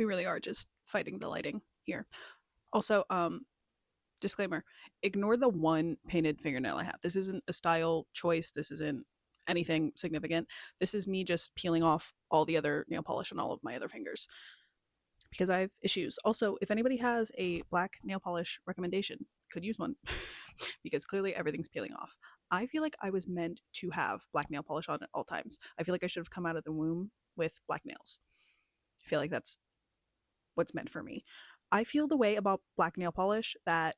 We really are just fighting the lighting here. Also, disclaimer, ignore the one painted fingernail I have. This isn't a style choice. This isn't anything significant. This is me just peeling off all the other nail polish on all of my other fingers because I have issues. Also, if anybody has a black nail polish recommendation, could use one because clearly everything's peeling off. I feel like I was meant to have black nail polish on at all times. I feel like I should have come out of the womb with black nails. I feel like that's what's meant for me. I feel the way about black nail polish that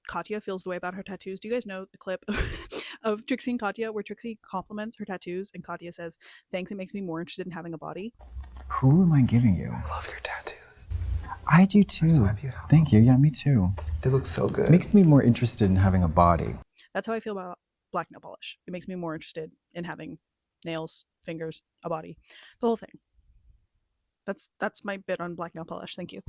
Katya feels the way about her tattoos. Do you guys know the clip of Trixie and Katya where Trixie compliments her tattoos and Katya says, "Thanks, it makes me more interested in having a body"? Who am I giving you? I love your tattoos. I do too. So happy you have them. Thank you. Yeah, me too. They look so good. Makes me more interested in having a body. That's how I feel about black nail polish. It makes me more interested in having nails, fingers, a body, the whole thing. That's my bit on black nail polish. Thank you.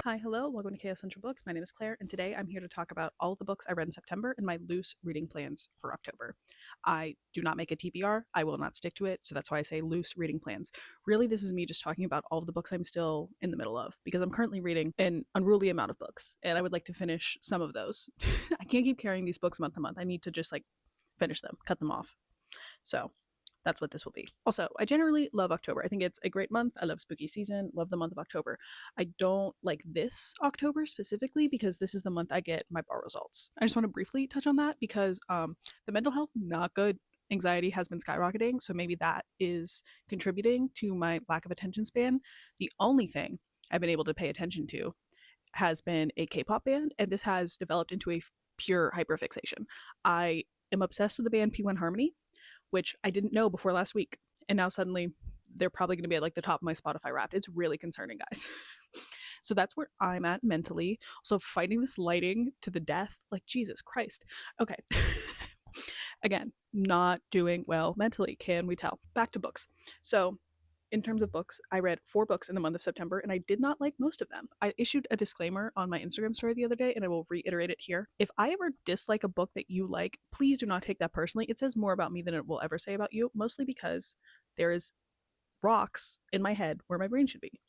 Hi, hello, welcome to Chaos Central Books. My name is Claire, and today I'm here to talk about all of the books I read in September and my loose reading plans for October. I do not make a TBR, I will not stick to it, so that's why I say loose reading plans. Really, this is me just talking about all of the books I'm still in the middle of, because I'm currently reading an unruly amount of books, and I would like to finish some of those. I can't keep carrying these books month to month. I need to just finish them, cut them off. So that's what this will be. Also, I generally love October. I think it's a great month. I love spooky season, love the month of October. I don't like this October specifically because this is the month I get my bar results. I just want to briefly touch on that because the mental health, not good. Anxiety has been skyrocketing, so maybe that is contributing to my lack of attention span. The only thing I've been able to pay attention to has been a K-pop band, and this has developed into a pure hyperfixation. I am obsessed with the band P1 Harmony, which I didn't know before last week. And now suddenly they're probably going to be at the top of my Spotify Wrapped. It's really concerning, guys. So that's where I'm at mentally. Also fighting this lighting to the death. Jesus Christ. Okay. Again, not doing well mentally. Can we tell? Back to books. So in terms of books, I read 4 books in the month of September, and I did not like most of them. I issued a disclaimer on my Instagram story the other day, and I will reiterate it here. If I ever dislike a book that you like, please do not take that personally. It says more about me than it will ever say about you, mostly because there is rocks in my head where my brain should be.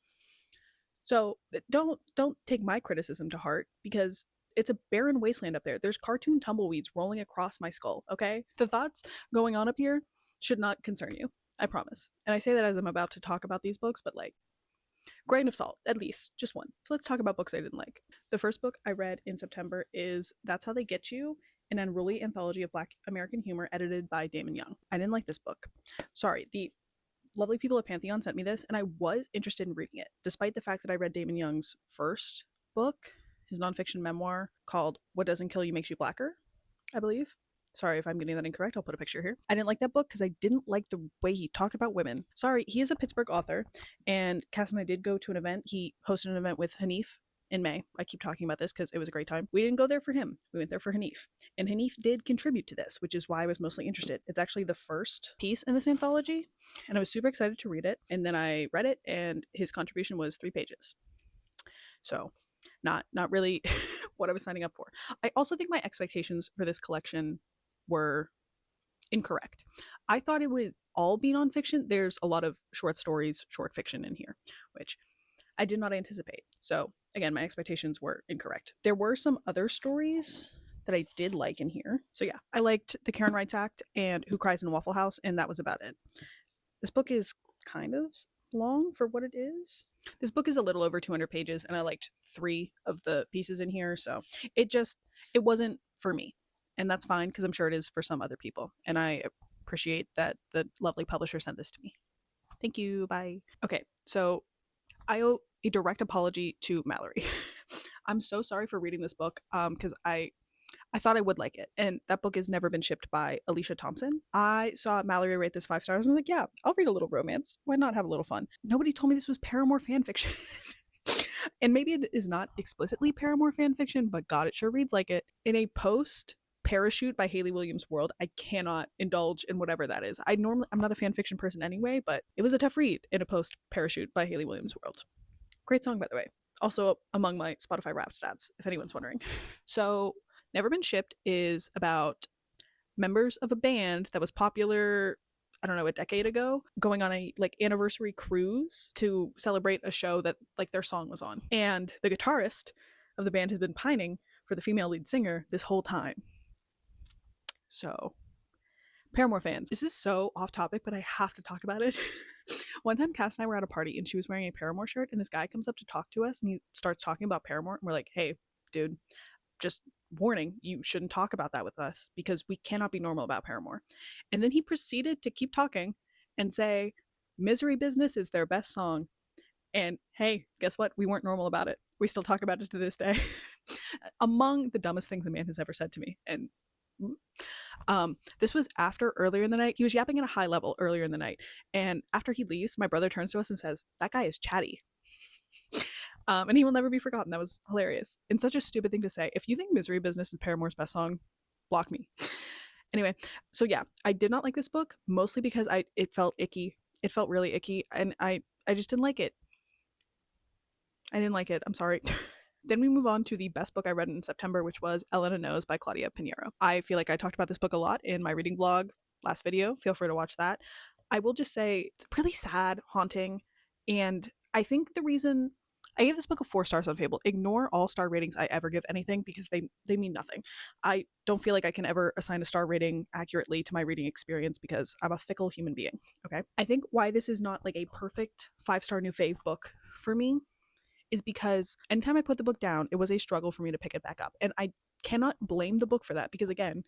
So don't take my criticism to heart, because it's a barren wasteland up there. There's cartoon tumbleweeds rolling across my skull, okay? The thoughts going on up here should not concern you. I promise. And I say that as I'm about to talk about these books, but grain of salt, at least, just one. So let's talk about books I didn't like. The first book I read in September is That's How They Get You, an unruly anthology of Black American humor edited by Damon Young. I didn't like this book. Sorry, the lovely people at Pantheon sent me this, and I was interested in reading it, despite the fact that I read Damon Young's first book, his nonfiction memoir called What Doesn't Kill You Makes You Blacker, I believe. Sorry if I'm getting that incorrect. I'll put a picture here. I didn't like that book because I didn't like the way he talked about women. Sorry, he is a Pittsburgh author, and Cass and I did go to an event. He hosted an event with Hanif in May. I keep talking about this because it was a great time. We didn't go there for him. We went there for Hanif. And Hanif did contribute to this, which is why I was mostly interested. It's actually the first piece in this anthology, and I was super excited to read it. And then I read it, and his contribution was 3 pages. So not really what I was signing up for. I also think my expectations for this collection were incorrect. I thought it would all be nonfiction. There's a lot of short stories, short fiction in here, which I did not anticipate. So again, my expectations were incorrect. There were some other stories that I did like in here. So yeah, I liked The Kiran Rights Act and Who Cries in a Waffle House, and that was about it. This book is kind of long for what it is. This book is a little over 200 pages, and I liked 3 of the pieces in here, so it wasn't for me. And that's fine, because I'm sure it is for some other people. And I appreciate that the lovely publisher sent this to me. Thank you. Bye. Okay, so I owe a direct apology to Mallory. I'm so sorry for reading this book, because I thought I would like it. And that book has never been shipped by Alicia Thompson. I saw Mallory rate this 5 stars and I was like, yeah, I'll read a little romance. Why not have a little fun? Nobody told me this was Paramore fanfiction. And maybe it is not explicitly Paramore fanfiction, but God, it sure reads like it. In a post Parachute by Haley Williams world, I cannot indulge in whatever that is. I'm not a fan fiction person anyway, but it was a tough read in a post Parachute by Haley Williams world. Great song, by the way. Also among my Spotify Wrapped stats, if anyone's wondering. So Never Been Shipped is about members of a band that was popular, I don't know, a decade ago, going on a like anniversary cruise to celebrate a show that like their song was on. And the guitarist of the band has been pining for the female lead singer this whole time. So, Paramore fans, this is so off topic, but I have to talk about it. One time, Cass and I were at a party and she was wearing a Paramore shirt, and this guy comes up to talk to us and he starts talking about Paramore. And we're like, hey, dude, just warning, you shouldn't talk about that with us because we cannot be normal about Paramore. And then he proceeded to keep talking and say, Misery Business is their best song. And hey, guess what? We weren't normal about it. We still talk about it to this day. Among the dumbest things a man has ever said to me. And this was after earlier in the night. He was yapping at a high level earlier in the night. And after he leaves, my brother turns to us and says, that guy is chatty. And he will never be forgotten. That was hilarious. And such a stupid thing to say. If you think Misery Business is Paramore's best song, block me. Anyway, so yeah, I did not like this book, mostly because it felt icky. It felt really icky, and I just didn't like it. I didn't like it. I'm sorry. Then we move on to the best book I read in September, which was Elena Knows by Claudia Pineiro. I feel like I talked about this book a lot in my reading vlog last video. Feel free to watch that. I will just say it's really sad, haunting, and I think the reason I gave this book a 4 stars on Fable. Ignore all star ratings I ever give anything because they mean nothing. I don't feel like I can ever assign a star rating accurately to my reading experience because I'm a fickle human being. Okay. I think why this is not like a perfect 5-star new fave book for me is because anytime I put the book down, it was a struggle for me to pick it back up. And I cannot blame the book for that because, again,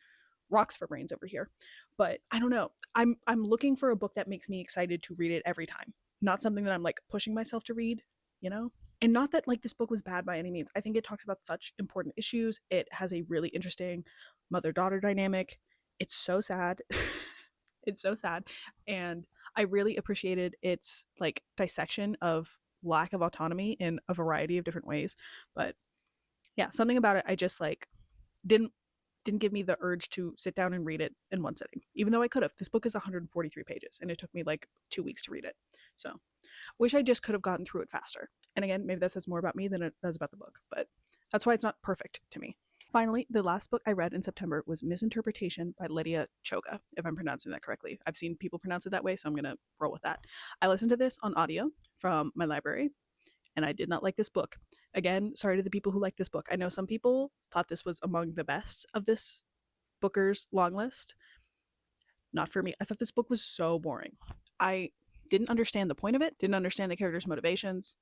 rocks for brains over here. But I don't know. I'm looking for a book that makes me excited to read it every time. Not something that I'm like pushing myself to read, you know? And not that like this book was bad by any means. I think it talks about such important issues. It has a really interesting mother-daughter dynamic. It's so sad. It's so sad. And I really appreciated its like dissection of lack of autonomy in a variety of different ways. But yeah, something about it I just like didn't give me the urge to sit down and read it in one sitting, even though I could have. This book is 143 pages and it took me like 2 weeks to read it. So wish I just could have gotten through it faster. And again, maybe that says more about me than it does about the book, but that's why it's not perfect to me. Finally, the last book I read in September was Misinterpretation by Ledia, xhoga, if I'm pronouncing that correctly. I've seen people pronounce it that way, so I'm going to roll with that. I listened to this on audio from my library, and I did not like this book. Again, sorry to the people who like this book. I know some people thought this was among the best of this Booker's long list. Not for me. I thought this book was so boring. I didn't understand the point of it, didn't understand the characters' motivations,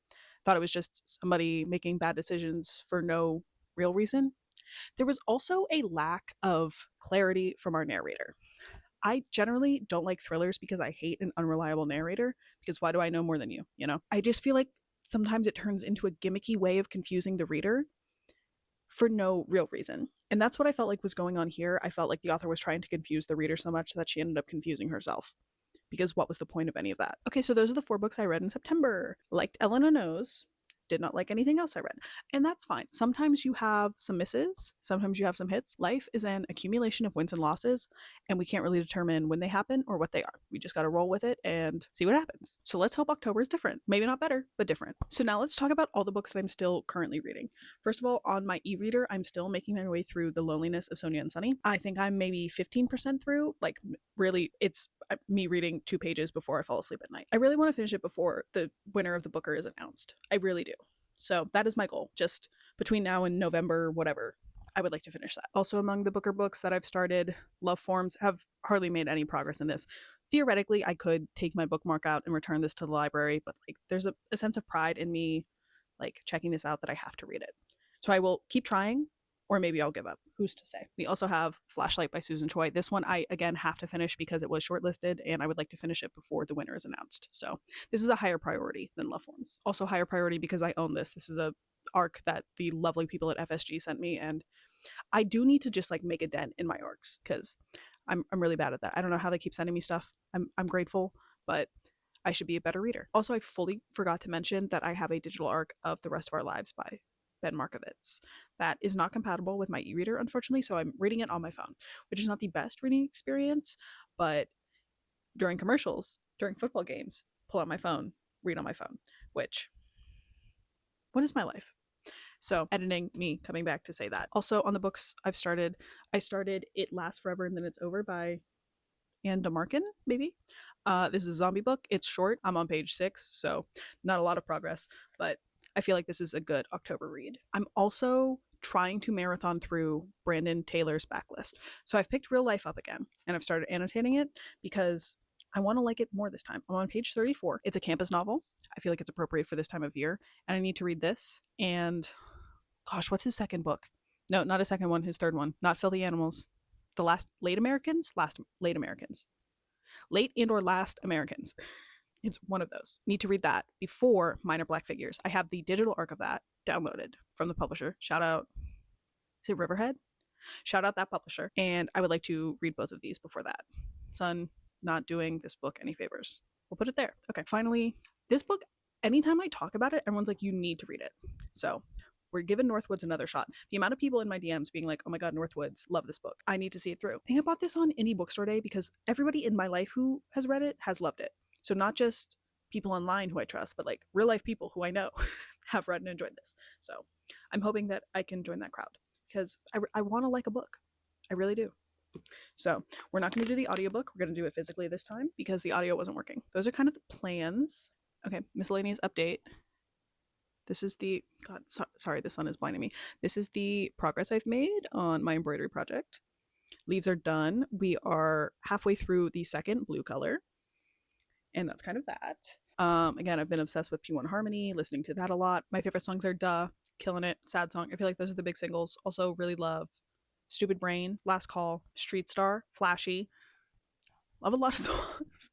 thought it was just somebody making bad decisions for no real reason. There was also a lack of clarity from our narrator. I generally don't like thrillers because I hate an unreliable narrator, because why do I know more than you? You know, I just feel like sometimes it turns into a gimmicky way of confusing the reader for no real reason. And that's what I felt like was going on here. I felt like the author was trying to confuse the reader so much that she ended up confusing herself. Because what was the point of any of that? Okay, so those are the 4 books I read in September. Liked Elena Knows, did not like anything else I read. And that's fine. Sometimes you have some misses, sometimes you have some hits. Life is an accumulation of wins and losses, and we can't really determine when they happen or what they are. We just got to roll with it and see what happens. So let's hope October is different. Maybe not better, but different. So now let's talk about all the books that I'm still currently reading. First of all, on my e-reader, I'm still making my way through The Loneliness of Sonia and Sunny. I think I'm maybe 15% through. Like, really, it's me reading 2 pages before I fall asleep at night. I really want to finish it before the winner of the Booker is announced. I really do. So that is my goal. Just between now and November, whatever, I would like to finish that. Also, among the Booker books that I've started, Love Forms, have hardly made any progress in this. Theoretically, I could take my bookmark out and return this to the library, but like there's a sense of pride in me like checking this out that I have to read it. So I will keep trying, or maybe I'll give up. Who's to say? We also have Flashlight by Susan Choi. This one I, again, have to finish because it was shortlisted, and I would like to finish it before the winner is announced. So this is a higher priority than Love Forms. Also higher priority because I own this. This is a arc that the lovely people at FSG sent me, and I do need to just like make a dent in my arcs because I'm really bad at that. I don't know how they keep sending me stuff. I'm grateful, but I should be a better reader. Also, I fully forgot to mention that I have a digital arc of The Rest of Our Lives by Ben Markovits. That is not compatible with my e-reader, unfortunately, so I'm reading it on my phone, which is not the best reading experience, but during commercials, during football games, pull out my phone, read on my phone, which, what is my life? So editing, me coming back to say that. Also on the books I started It Lasts Forever and Then It's Over by and Marcken, maybe. This is a zombie book. It's short. I'm on page 6, so not a lot of progress, but I feel like this is a good October read. I'm also trying to marathon through Brandon Taylor's backlist. So I've picked Real Life up again, and I've started annotating it because I want to like it more this time. I'm on page 34. It's a campus novel. I feel like it's appropriate for this time of year, and I need to read this. And gosh, what's his second book? No, not his second one, his third one. Not Filthy Animals. The Last Late Americans? Late Americans. Late and or Last Americans. It's one of those. Need to read that before Minor Black Figures. I have the digital arc of that downloaded from the publisher. Shout out, is it Riverhead? Shout out that publisher. And I would like to read both of these before that. Son, not doing this book any favors. We'll put it there. Okay, finally, this book, anytime I talk about it, everyone's like, you need to read it. So we're giving Northwoods another shot. The amount of people in my DMs being like, oh my God, Northwoods, love this book. I need to see it through. I think I bought this on Indie Bookstore Day because everybody in my life who has read it has loved it. So not just people online who I trust, but like real life people who I know have read and enjoyed this. So I'm hoping that I can join that crowd because I want to like a book. I really do. So we're not going to do the audiobook. We're going to do it physically this time because the audio wasn't working. Those are kind of the plans. Okay, miscellaneous update. This is the, God, sorry, the sun is blinding me. This is the progress I've made on my embroidery project. Leaves are done. We are halfway through the second blue color. And that's kind of that. Again, I've been obsessed with P1 Harmony, listening to that a lot. My favorite songs are Duh, Killing It, Sad Song. I feel like those are the big singles. Also really love Stupid Brain, Last Call, Street Star, Flashy. Love a lot of songs.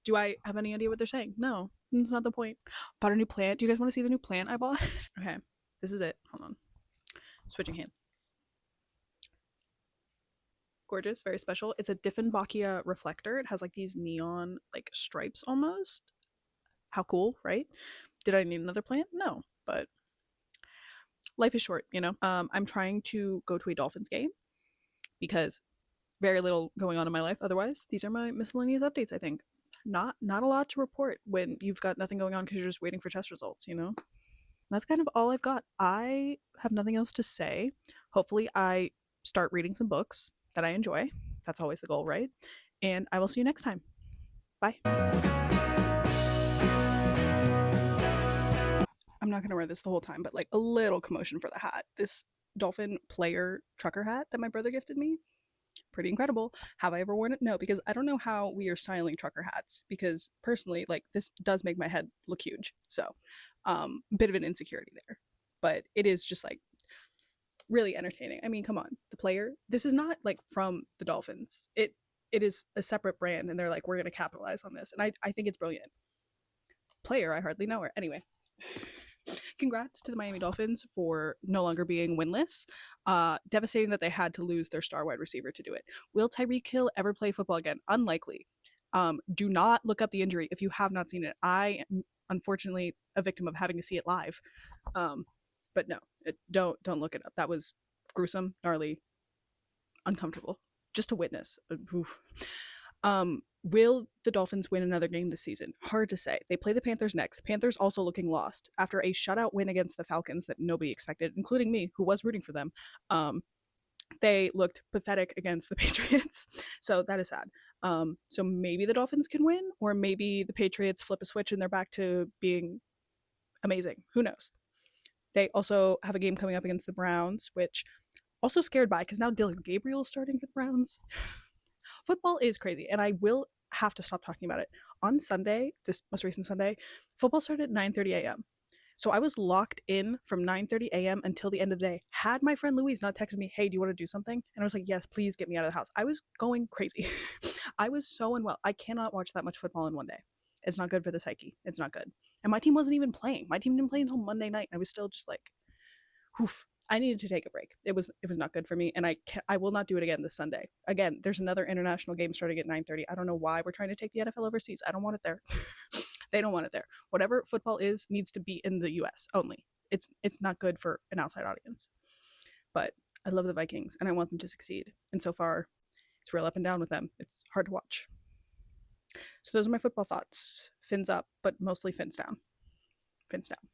Do I have any idea what they're saying? No, that's not the point. Bought a new plant. Do you guys want to see the new plant I bought? Okay, this is it. Hold on. Switching hand. Gorgeous, very special. It's a Dieffenbachia reflector. It has like these neon like stripes almost. How cool, right? Did I need another plant? No, but life is short, you know? I'm trying to go to a Dolphins game because very little going on in my life otherwise. These are my miscellaneous updates, I think. Not a lot to report when you've got nothing going on because you're just waiting for test results, you know? That's kind of all I've got. I have nothing else to say. Hopefully I start reading some books that I enjoy. That's always the goal, right? And I will see you next time. Bye. I'm not going to wear this the whole time, but like a little commotion for the hat. This dolphin player trucker hat that my brother gifted me, pretty incredible. Have I ever worn it? No, because I don't know how we are styling trucker hats because personally, like this does make my head look huge. So bit of an insecurity there, but it is just like really entertaining. I mean, come on, the player, this is not like from the Dolphins. It is a separate brand and they're like, we're going to capitalize on this. And I think it's brilliant. Player, I hardly know her. Anyway, congrats to the Miami Dolphins for no longer being winless. Devastating that they had to lose their star wide receiver to do it. Will Tyreek Hill ever play football again? Unlikely. Do not look up the injury if you have not seen it. I am unfortunately a victim of having to see it live. But no, don't look it up. That was gruesome, gnarly, uncomfortable just to witness. Oof. Will the Dolphins win another game this season? Hard to say. They play the Panthers next. Panthers also looking lost after a shutout win against the Falcons that nobody expected, including me, who was rooting for them. They looked pathetic against the Patriots, so that is sad. So maybe the Dolphins can win, or maybe the Patriots flip a switch and they're back to being amazing. Who knows? They also have a game coming up against the Browns, which also scared by because now Dylan Gabriel is starting for the Browns. Football is crazy, and I will have to stop talking about it. On Sunday, this most recent Sunday, football started at 9:30 a.m. So I was locked in from 9:30 a.m. until the end of the day. Had my friend Louise not texted me, hey, do you want to do something? And I was like, yes, please get me out of the house. I was going crazy. I was so unwell. I cannot watch that much football in one day. It's not good for the psyche. It's not good. And my team wasn't even playing. My team didn't play until Monday night. I was still just like, whew. I needed to take a break. It was not good for me, and I will not do it again this Sunday. Again, there's another international game starting at 9:30. I don't know why we're trying to take the NFL overseas. I don't want it there. They don't want it there. Whatever football is needs to be in the US only. It's not good for an outside audience. But I love the Vikings and I want them to succeed. And so far, it's real up and down with them. It's hard to watch. So those are my football thoughts. Fins up, but mostly fins down. Fins down.